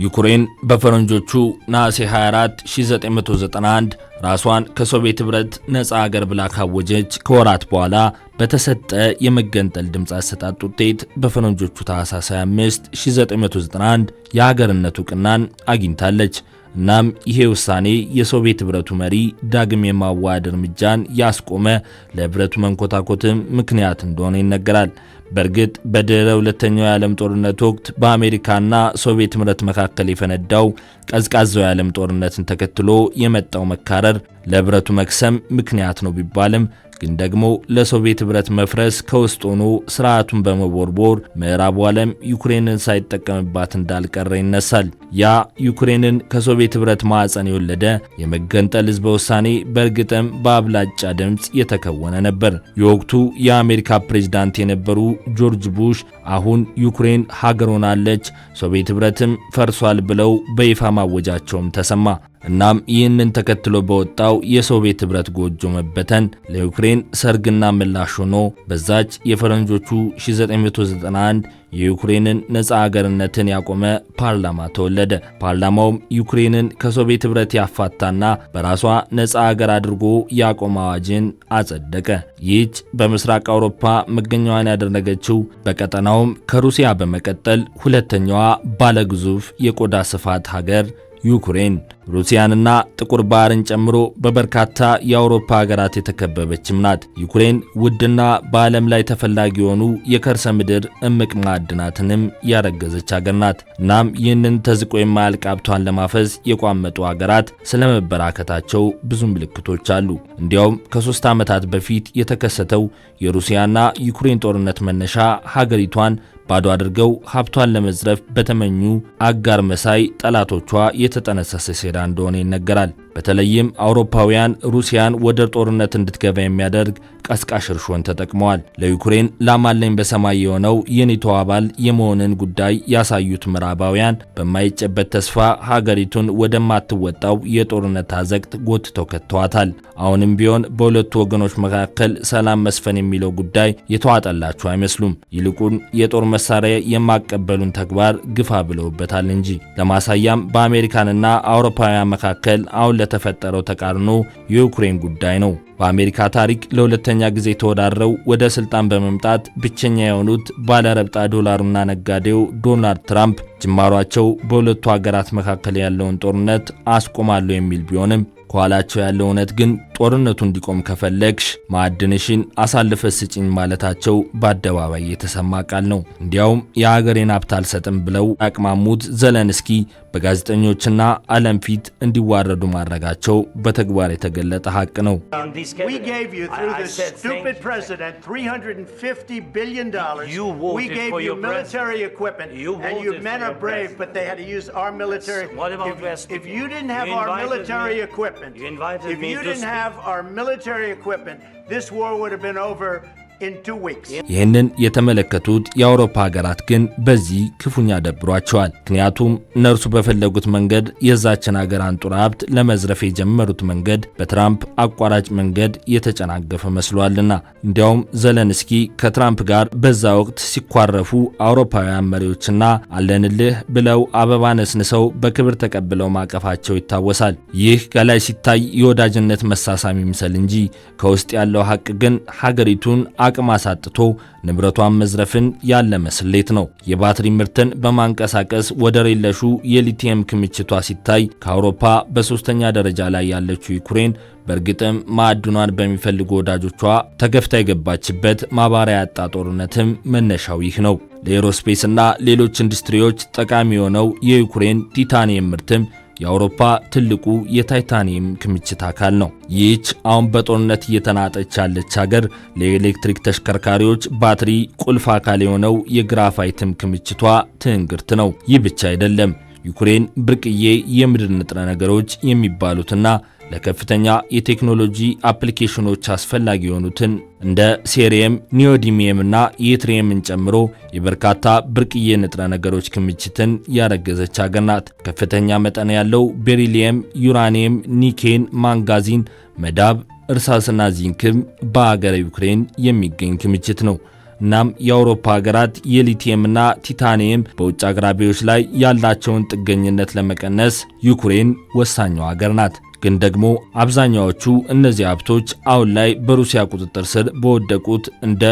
ዩክሬን በፈረንጆቹ ነሐሴ 24 1991 ራሷን ከሶቪየት ህብረት ነፃ ሀገር ብላ ካወጀች ከወራት በኋላ በተሰጠ የመገንጠል ድምጽ አሰጣጥ ውጤት በፈረንጆቹ ታህሳስ 25 1991 የሀገርነት ዕውቅናን አግኝታለች። እናም ይሄ ውሳኔ የሶቪየት ህብረቱ መሪ ዳግም የማዋሃድ እርምጃን ያስቆመ ለህብረቱ መንኮታኮትም ምክንያት እንደሆነ ይነገራል። በእርግጥ በድህረ ሁለተኛው የዓለም ጦርነት ወቅት በአሜሪካና ሶቪየት ህብረት መካከል የፈነዳው ቀዝቃዛው የዓለም ጦርነትን ተከትሎ የመጣው መካረር ለህብረቱ መክሰም ምክንያት ነው ቢባልም ግን ደግሞ ለሶቪየት ህብረት መፍረስ ከውስጥ ሆኖ ስርዓቱን በመቦርቦር ምዕራቡ ዓለም ዩክሬንን ሳይጠቀምባት እንዳልቀረ ይነሳል። ያ ዩክሬንን ከሶቪየት ህብረት ማዕፀን የወለደ የመገንጠል ህዝበ ውሳኔ በእርግጥም በአብላጫ ድምፅ የተከወነ ነበር። የወቅቱ የአሜሪካ ፕሬዝዳንት የነበሩ ጆርጅ ቡሽ አሁን ዩክሬን ሀገር ሆናለች፣ ሶቪየት ህብረትም ፈርሷል ብለው በይፋ ማወጃቸውም ተሰማ። እናም ይህንን ተከትሎ በወጣው የሶቪየት ህብረት ጎጆ መበተን ለዩክሬን ሰርግና ምላሽ ሆኖ በዛች የፈረንጆቹ 1991 የዩክሬንን ነፃ ሀገርነትን ያቆመ ፓርላማ ተወለደ። ፓርላማውም ዩክሬንን ከሶቪየት ህብረት ያፋታና በራሷ ነፃ ሀገር አድርጎ ያቆመ አዋጅን አጸደቀ። ይህች በምስራቅ አውሮፓ መገኛዋን ያደረገችው በቀጠናውም ከሩሲያ በመቀጠል ሁለተኛዋ ባለግዙፍ የቆዳ ስፋት ሀገር ዩክሬን ሩሲያንና ጥቁር ባህርን ጨምሮ በበርካታ የአውሮፓ ሀገራት የተከበበችም ናት። ዩክሬን ውድና በዓለም ላይ ተፈላጊ የሆኑ የከርሰ ምድር እምቅ ማዕድናትንም ያረገዘች ሀገር ናት። እናም ይህንን ተዝቆ የማያልቅ ሀብቷን ለማፈስ የቋመጡ ሀገራት ስለመበራከታቸው ብዙ ምልክቶች አሉ። እንዲያውም ከ3 ዓመታት በፊት የተከሰተው የሩሲያና ዩክሬን ጦርነት መነሻ ሀገሪቷን ባዶ አድርገው ሀብቷን ለመዝረፍ በተመኙ አጋር መሳይ ጠላቶቿ የተጠነሰሰ ሴራ እንደሆነ ይነገራል። በተለይም አውሮፓውያን ሩሲያን ወደ ጦርነት እንድትገባ የሚያደርግ ቀስቃሽ እርሾን ተጠቅመዋል። ለዩክሬን ላማለኝ በሰማይ የሆነው የኔቶ አባል የመሆንን ጉዳይ ያሳዩት ምዕራባውያን በማይጨበት ተስፋ ሀገሪቱን ወደማትወጣው የጦርነት አዘቅት ጎትተው ከተዋታል። አሁንም ቢሆን በሁለቱ ወገኖች መካከል ሰላም መስፈን የሚለው ጉዳይ የተዋጠላቸው አይመስሉም። ይልቁን የጦር መሳሪያ የማቀበሉን ተግባር ግፋ ብለውበታል እንጂ። ለማሳያም በአሜሪካንና አውሮፓውያን መካከል አሁን ለተፈጠረው ተቃርኖ የዩክሬን ጉዳይ ነው። በአሜሪካ ታሪክ ለሁለተኛ ጊዜ ተወዳድረው ወደ ስልጣን በመምጣት ብቸኛ የሆኑት ባለረብጣ ዶላሩና ነጋዴው ዶናልድ ትራምፕ ጅማሯቸው በሁለቱ ሀገራት መካከል ያለውን ጦርነት አስቆማለሁ የሚል ቢሆንም ከኋላቸው ያለው እውነት ግን ጦርነቱ እንዲቆም ከፈለግሽ ማዕድንሽን አሳልፈሽ ስጪኝ ማለታቸው በአደባባይ የተሰማ ቃል ነው። እንዲያውም የሀገሬን ሀብት አልሰጥም ብለው ያቅማሙት ዘለንስኪ በጋዜጠኞችና ዓለም ፊት እንዲዋረዱ ማድረጋቸው በተግባር የተገለጠ ሀቅ ነው። If you didn't have our military equipment, this war would have been over in 2 weeks. ይህንን የተመለከቱት የአውሮፓ ሀገራት ግን በዚህ ክፉኛ ደብሯቸዋል። ምክንያቱም እነርሱ በፈለጉት መንገድ የዛችን ሀገር አንጡራ ሀብት ለመዝረፍ የጀመሩት መንገድ በትራምፕ አቋራጭ መንገድ የተጨናገፈ መስሏልና። እንዲያውም ዘለንስኪ ከትራምፕ ጋር በዛ ወቅት ሲኳረፉ አውሮፓውያን መሪዎችና አለንልህ ብለው አበባ ነስንሰው በክብር ተቀብለው ማቀፋቸው ይታወሳል። ይህ ከላይ ሲታይ የወዳጅነት መሳሳም ይምሰል እንጂ ከውስጥ ያለው ሀቅ ግን ሀገሪቱን አቅም አሳጥቶ ንብረቷን መዝረፍን ያለመ ስሌት ነው። የባትሪ ምርትን በማንቀሳቀስ ወደር የለሹ የሊቲየም ክምችቷ ሲታይ ከአውሮፓ በሶስተኛ ደረጃ ላይ ያለችው ዩክሬን በእርግጥም ማዕድኗን በሚፈልጉ ወዳጆቿ ተገፍታ የገባችበት ማባሪያ ያጣ ጦርነትም መነሻው ይህ ነው። ለኤሮስፔስና ሌሎች ኢንዱስትሪዎች ጠቃሚ የሆነው የዩክሬን ቲታኒየም ምርትም የአውሮፓ ትልቁ የታይታኒየም ክምችት አካል ነው። ይህች አሁን በጦርነት እየተናጠች ያለች ሀገር ለኤሌክትሪክ ተሽከርካሪዎች ባትሪ ቁልፍ አካል የሆነው የግራፋይትም ክምችቷ ትንግርት ነው። ይህ ብቻ አይደለም። ዩክሬን ብርቅዬ የምድር ንጥረ ነገሮች የሚባሉትና ለከፍተኛ የቴክኖሎጂ አፕሊኬሽኖች አስፈላጊ የሆኑትን እንደ ሴሪየም፣ ኒዮዲሚየም እና የትሪየምን ጨምሮ የበርካታ ብርቅዬ ንጥረ ነገሮች ክምችትን ያረገዘች ሀገር ናት። ከፍተኛ መጠን ያለው ቤሪሊየም፣ ዩራኒየም፣ ኒኬን፣ ማንጋዚን፣ መዳብ፣ እርሳስና ዚንክም በሀገረ ዩክሬን የሚገኝ ክምችት ነው። እናም የአውሮፓ ሀገራት የሊቲየምና ቲታኒየም በውጭ አቅራቢዎች ላይ ያላቸውን ጥገኝነት ለመቀነስ ዩክሬን ወሳኙ ሀገር ናት። ግን ደግሞ አብዛኛዎቹ እነዚህ ሀብቶች አሁን ላይ በሩሲያ ቁጥጥር ስር በወደቁት እንደ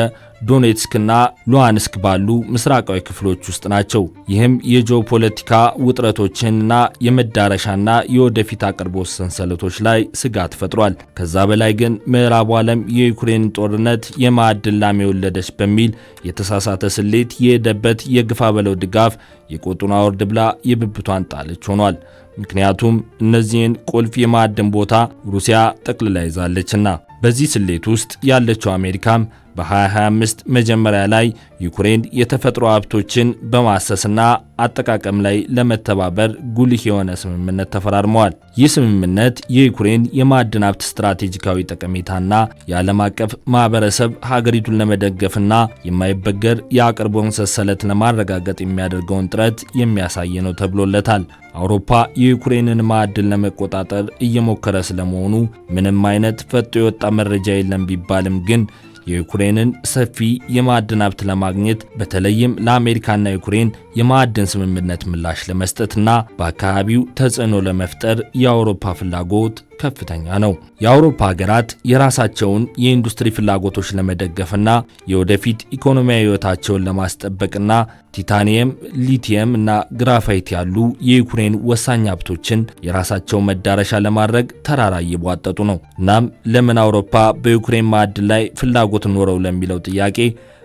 ዶኔትስክና ሉሃንስክ ባሉ ምስራቃዊ ክፍሎች ውስጥ ናቸው። ይህም የጂኦፖለቲካ ውጥረቶችንና የመዳረሻና የወደፊት አቅርቦት ሰንሰለቶች ላይ ስጋት ፈጥሯል። ከዛ በላይ ግን ምዕራቡ ዓለም የዩክሬን ጦርነት የማዕድን ላም የወለደች በሚል የተሳሳተ ስሌት የሄደበት የግፋ በለው ድጋፍ የቆጡን አውርድ ብላ የብብቷን ጣለች ሆኗል። ምክንያቱም እነዚህን ቁልፍ የማዕድን ቦታ ሩሲያ ጠቅልላ ይዛለችና። በዚህ ስሌት ውስጥ ያለችው አሜሪካም በ2025 መጀመሪያ ላይ ዩክሬን የተፈጥሮ ሀብቶችን በማሰስና አጠቃቀም ላይ ለመተባበር ጉልህ የሆነ ስምምነት ተፈራርመዋል። ይህ ስምምነት የዩክሬን የማዕድን ሀብት ስትራቴጂካዊ ጠቀሜታና የዓለም አቀፍ ማህበረሰብ ሀገሪቱን ለመደገፍና የማይበገር የአቅርቦት ሰንሰለት ለማረጋገጥ የሚያደርገውን ጥረት የሚያሳይ ነው ተብሎለታል። አውሮፓ የዩክሬንን ማዕድን ለመቆጣጠር እየሞከረ ስለመሆኑ ምንም አይነት ፈጥኖ የወጣ መረጃ የለም ቢባልም ግን የዩክሬንን ሰፊ የማዕድን ሀብት ለማግኘት በተለይም ለአሜሪካና ዩክሬን የማዕድን ስምምነት ምላሽ ለመስጠትና በአካባቢው ተጽዕኖ ለመፍጠር የአውሮፓ ፍላጎት ከፍተኛ ነው። የአውሮፓ ሀገራት የራሳቸውን የኢንዱስትሪ ፍላጎቶች ለመደገፍና የወደፊት ኢኮኖሚያዊ ሕይወታቸውን ለማስጠበቅና ቲታኒየም፣ ሊቲየም እና ግራፋይት ያሉ የዩክሬን ወሳኝ ሀብቶችን የራሳቸው መዳረሻ ለማድረግ ተራራ እየቧጠጡ ነው። እናም ለምን አውሮፓ በዩክሬን ማዕድን ላይ ፍላጎት ኖረው ለሚለው ጥያቄ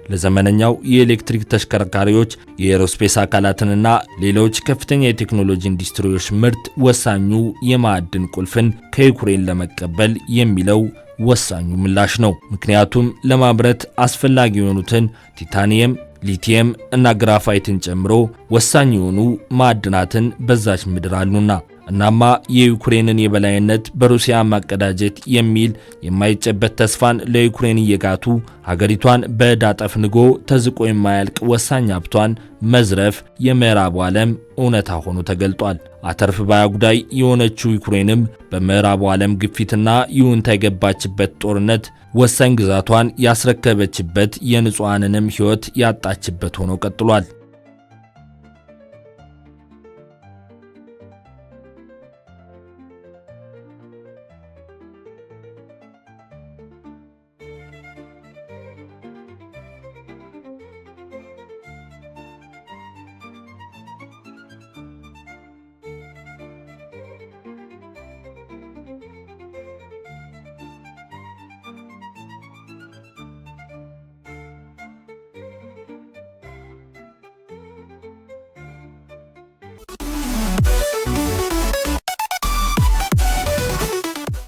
ለዘመነኛው የኤሌክትሪክ ተሽከርካሪዎች፣ የኤሮስፔስ አካላትንና ሌሎች ከፍተኛ የቴክኖሎጂ ኢንዱስትሪዎች ምርት ወሳኙ የማዕድን ቁልፍን ከዩክሬን ለመቀበል የሚለው ወሳኙ ምላሽ ነው። ምክንያቱም ለማምረት አስፈላጊ የሆኑትን ቲታኒየም፣ ሊቲየም እና ግራፋይትን ጨምሮ ወሳኝ የሆኑ ማዕድናትን በዛች ምድር አሉና። እናማ የዩክሬንን የበላይነት በሩሲያ ማቀዳጀት የሚል የማይጨበት ተስፋን ለዩክሬን እየጋቱ ሀገሪቷን በዕዳ ጠፍንጎ ተዝቆ የማያልቅ ወሳኝ ሀብቷን መዝረፍ የምዕራቡ ዓለም እውነታ ሆኖ ተገልጧል። አተርፍ ባያ ጉዳይ የሆነችው ዩክሬንም በምዕራቡ ዓለም ግፊትና ይሁንታ የገባችበት ጦርነት ወሳኝ ግዛቷን ያስረከበችበት የንጹሐንንም ሕይወት ያጣችበት ሆኖ ቀጥሏል።